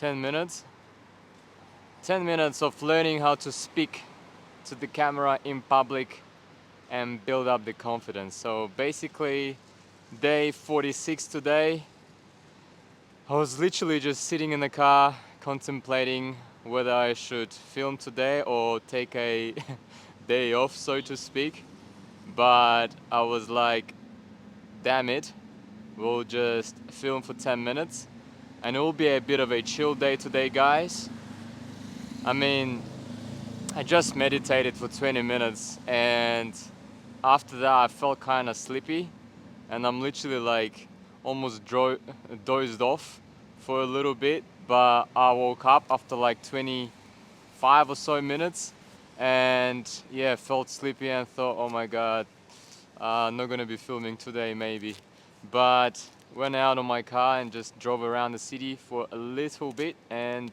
10 minutes. 10 minutes of learning how to speak to the camera in public and build up the confidence. So basically, day 46 today. I was literally just sitting in the car contemplating whether I should film today or take a day off, so to speak. But I was like, damn it, we'll just film for 10 minutes. And it will be a bit of a chill day today, guys. I mean, I just meditated for 20 minutes and after that I felt kind of sleepy and I'm literally like almost dozed off for a little bit, but I woke up after like 25 or so minutes and yeah, felt sleepy and thought, oh my god, not gonna be filming today maybe. But went out on my car and just drove around the city for a little bit and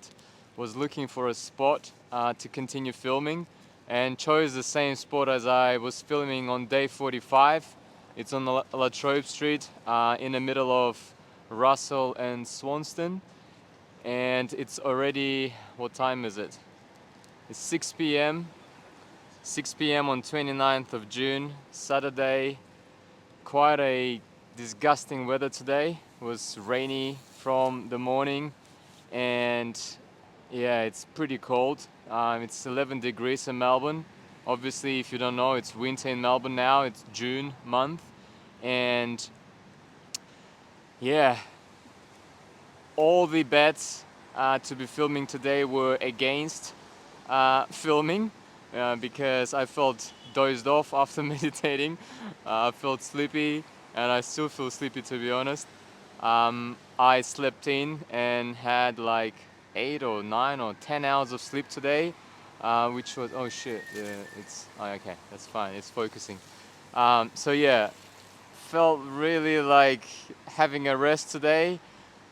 was looking for a spot to continue filming and chose the same spot as I was filming on day 45. It's on La Trobe Street in the middle of Russell and Swanston, and it's already, what time is it? It's 6 p.m. 6 p.m. on 29th of June, Saturday. Quite a disgusting weather today. It was rainy from the morning and yeah, it's pretty cold. It's 11 degrees in Melbourne. Obviously, if you don't know, it's winter in Melbourne now. It's June month. And yeah, all the bets to be filming today were against filming because I felt dozed off after meditating. I felt sleepy and I still feel sleepy, to be honest. I slept in and had like 8 or 9 or 10 hours of sleep today, which was, oh shit, it's, oh, okay, that's fine, it's focusing. So yeah, felt really like having a rest today,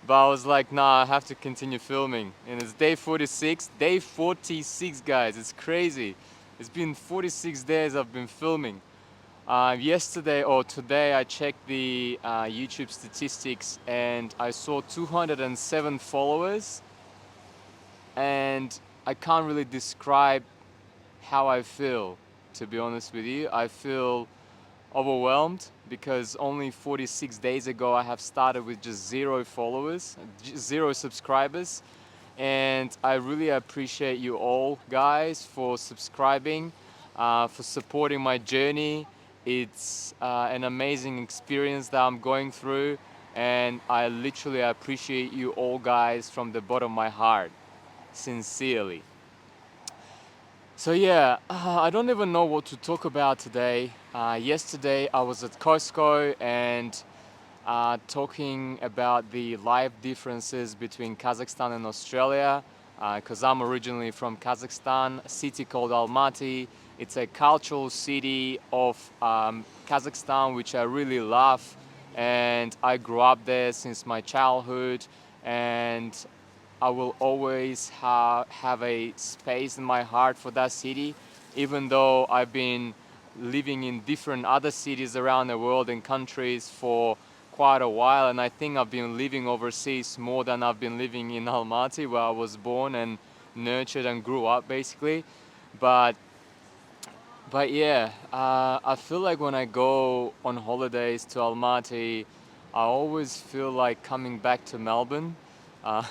but I was like, nah, I have to continue filming. And it's day 46, day 46, guys, it's crazy. It's been 46 days I've been filming. Yesterday or today I checked the YouTube statistics and I saw 207 followers, and I can't really describe how I feel, to be honest with you. I feel overwhelmed because only 46 days ago I have started with just 0 followers, 0 subscribers, and I really appreciate you all guys for subscribing, for supporting my journey. It's an amazing experience that I'm going through, and I literally appreciate you all guys from the bottom of my heart, sincerely. So yeah, I don't even know what to talk about today. Yesterday I was at Costco and talking about the life differences between Kazakhstan and Australia, because I'm originally from Kazakhstan, a city called Almaty. It's a cultural city of Kazakhstan, which I really love, and I grew up there since my childhood, and I will always have a space in my heart for that city, even though I've been living in different other cities around the world and countries for quite a while, and I think I've been living overseas more than I've been living in Almaty, where I was born and nurtured and grew up basically. But but yeah, I feel like when I go on holidays to Almaty, I always feel like coming back to Melbourne. Uh,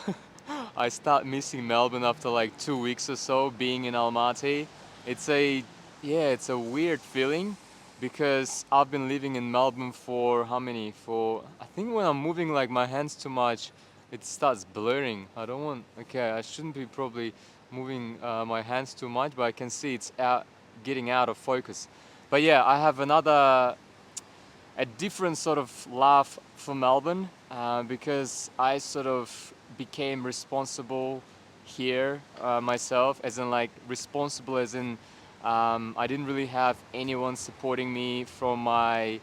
I start missing Melbourne after like 2 weeks or so being in Almaty. It's a, yeah, it's a weird feeling because I've been living in Melbourne for how many? For, I think when I'm moving like my hands too much, it starts blurring. I don't want, okay, I shouldn't be probably moving my hands too much, but I can see it's out, getting out of focus. But yeah, I have a different sort of love for Melbourne because I sort of became responsible here myself, as in like responsible as in I didn't really have anyone supporting me from my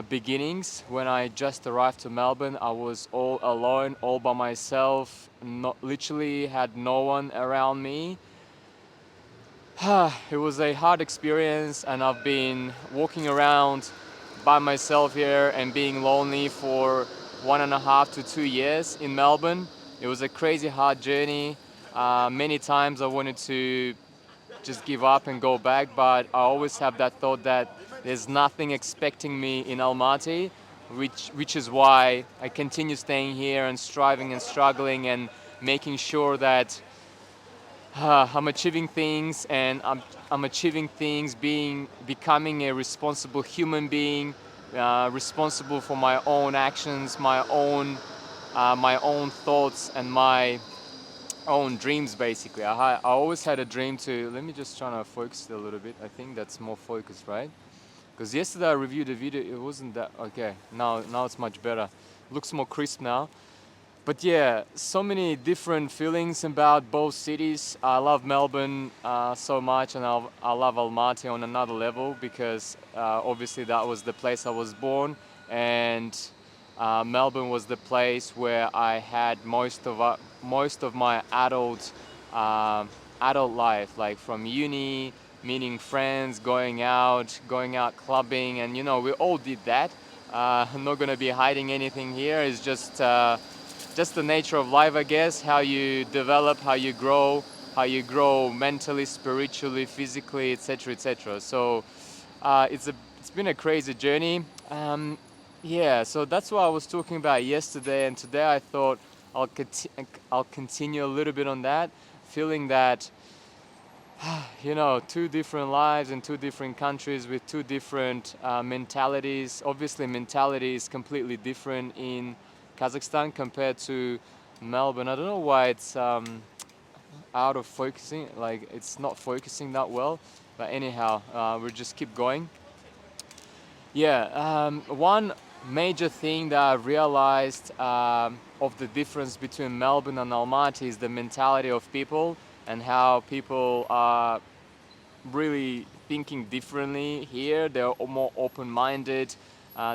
beginnings. When I just arrived to Melbourne, I was all alone, all by myself, not literally had no one around me. It was a hard experience, and I've been walking around by myself here and being lonely for 1.5 to 2 years in Melbourne. It was a crazy hard journey. Many times I wanted to just give up and go back, but I always have that thought that there's nothing expecting me in Almaty, which is why I continue staying here and striving and struggling and making sure that I'm achieving things, and I'm achieving things being becoming a responsible human being, responsible for my own actions, my own thoughts, and my own dreams. Basically, I always had a dream to. Let me just try to focus it a little bit. I think that's more focused, right? Because yesterday I reviewed the video, it wasn't that okay. Now it's much better. Looks more crisp now. But yeah, so many different feelings about both cities. I love Melbourne so much, and I love Almaty on another level because obviously that was the place I was born, and Melbourne was the place where I had most of my uh, adult life, like from uni, meeting friends, going out clubbing, and you know we all did that. I'm not gonna be hiding anything here. It's just the nature of life, I guess. How you develop, how you grow mentally, spiritually, physically, etc., etc. So it's been a crazy journey. Yeah, so that's what I was talking about yesterday, and today I thought I'll continue a little bit on that, feeling that you know, two different lives in two different countries with two different mentalities. Obviously, mentality is completely different in Kazakhstan compared to Melbourne. I don't know why it's out of focusing, like it's not focusing that well. But anyhow, we'll just keep going. Yeah, one major thing that I realized of the difference between Melbourne and Almaty is the mentality of people and how people are really thinking differently here. They're more open-minded.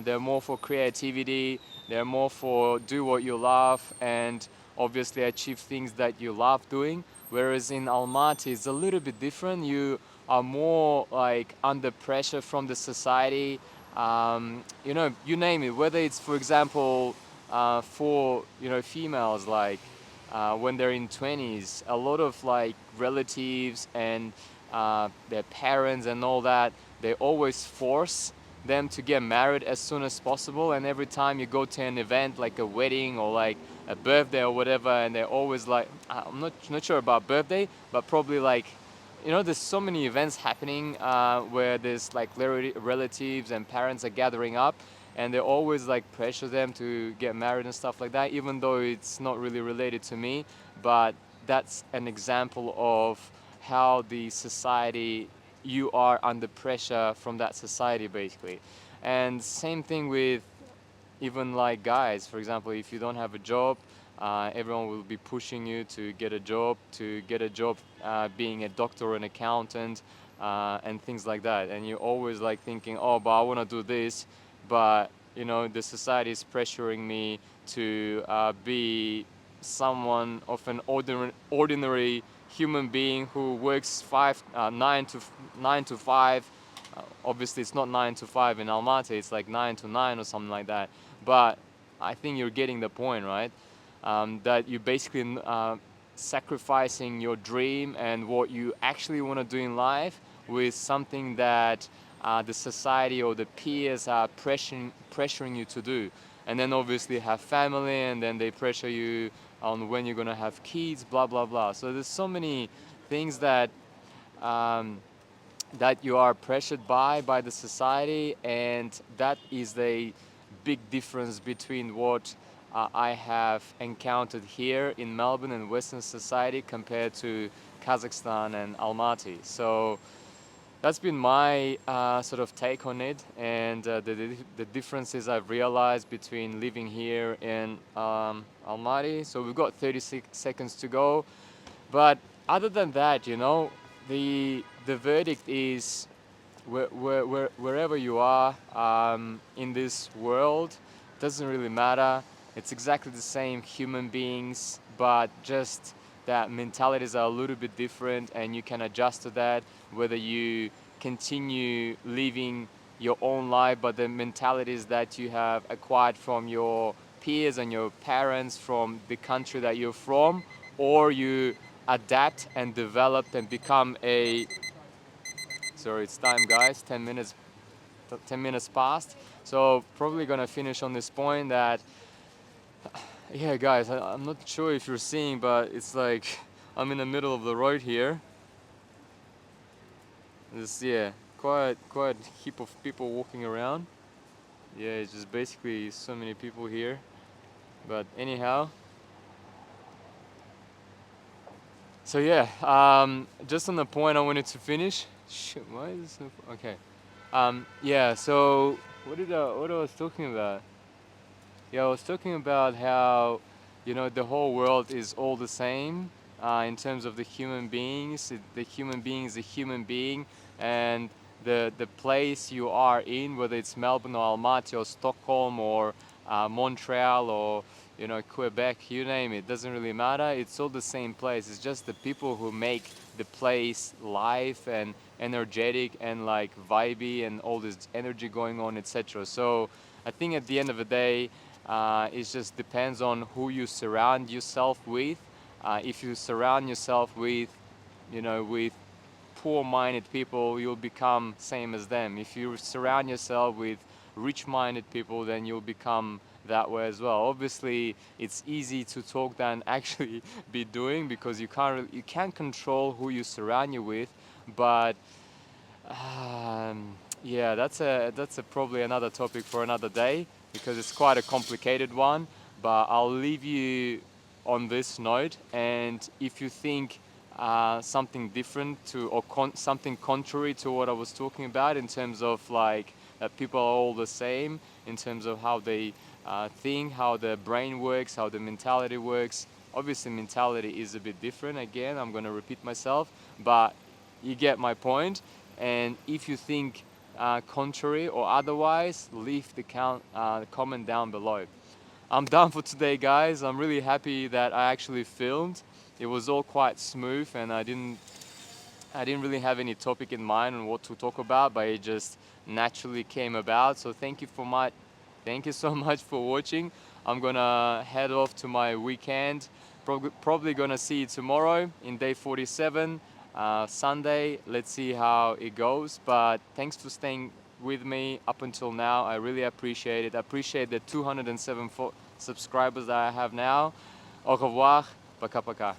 They're more for creativity. They're more for do what you love and obviously achieve things that you love doing. Whereas in Almaty, it's a little bit different. You are more like under pressure from the society. You know, you name it. Whether it's, for example, for you know females, like when they're in 20s, a lot of like relatives and their parents and all that, they always force them to get married as soon as possible. And every time you go to an event like a wedding or like a birthday or whatever, and they're always like, I'm not sure about birthday, but probably like, you know, there's so many events happening where there's like relatives and parents are gathering up, and they always like pressure them to get married and stuff like that, even though it's not really related to me. But that's an example of how the society, you are under pressure from that society basically. And same thing with even like guys, for example, if you don't have a job, everyone will be pushing you to get a job being a doctor or an accountant, and things like that. And you're always like thinking, oh, but I want to do this, but you know the society is pressuring me to be someone of an ordinary human being who works 9 to 5. Obviously, it's not 9 to 5 in Almaty. It's like 9 to 9 or something like that. But I think you're getting the point, right? That you're basically sacrificing your dream and what you actually want to do in life with something that the society or the peers are pressuring you to do. And then obviously have family, and then they pressure you on when you're gonna have kids, blah blah blah. So there's so many things um, that you are pressured by the society, and that is the big difference between what I have encountered here in Melbourne and Western society compared to Kazakhstan and Almaty. So that's been my sort of take on it, and the differences I've realized between living here in Almaty. So we've got 36 seconds to go, but other than that, you know, the verdict is wherever you are in this world, doesn't really matter. It's exactly the same human beings, but just that mentalities are a little bit different, and you can adjust to that. Whether you continue living your own life, but the mentalities that you have acquired from your peers and your parents from the country that you're from, or you adapt and develop and become a, sorry, it's time guys, 10 minutes 10 minutes past. So probably gonna finish on this point that, yeah guys, I'm not sure if you're seeing, but it's like I'm in the middle of the road here. There's, yeah, quite a heap of people walking around. Yeah, it's just basically so many people here. But anyhow, so yeah, just on the point I wanted to finish. Shit, why is this? Okay. Yeah. So what I was talking about? Yeah, I was talking about how, the whole world is all the same in terms of the human beings. The human being is a human being, and the place you are in, whether it's Melbourne or Almaty or Stockholm or Montreal or Quebec, you name it, doesn't really matter. It's all the same place. It's just the people who make the place live and energetic and like vibey and all this energy going on, etc. So I think at the end of the day, it just depends on who you surround yourself with. If you surround yourself with poor-minded people, you'll become same as them. If you surround yourself with rich-minded people, then you'll become that way as well. Obviously, it's easy to talk than actually be doing, because you can't control who you surround you with, but yeah, that's a probably another topic for another day, because it's quite a complicated one. But I'll leave you on this note, and if you think something different to or something contrary to what I was talking about in terms of like that people are all the same in terms of how they think, how the brain works, how the mentality works. Obviously, mentality is a bit different. Again, I'm going to repeat myself, but you get my point. And if you think contrary or otherwise, leave the comment down below. I'm done for today, guys. I'm really happy that I actually filmed. It was all quite smooth, and I didn't really have any topic in mind on what to talk about, but it just naturally came about. So thank you so much for watching. I'm gonna head off to my weekend. Probably gonna see you tomorrow in day 47, Sunday. Let's see how it goes. But thanks for staying with me up until now. I really appreciate it. I appreciate the 207 subscribers that I have now. Au revoir. Paka paka.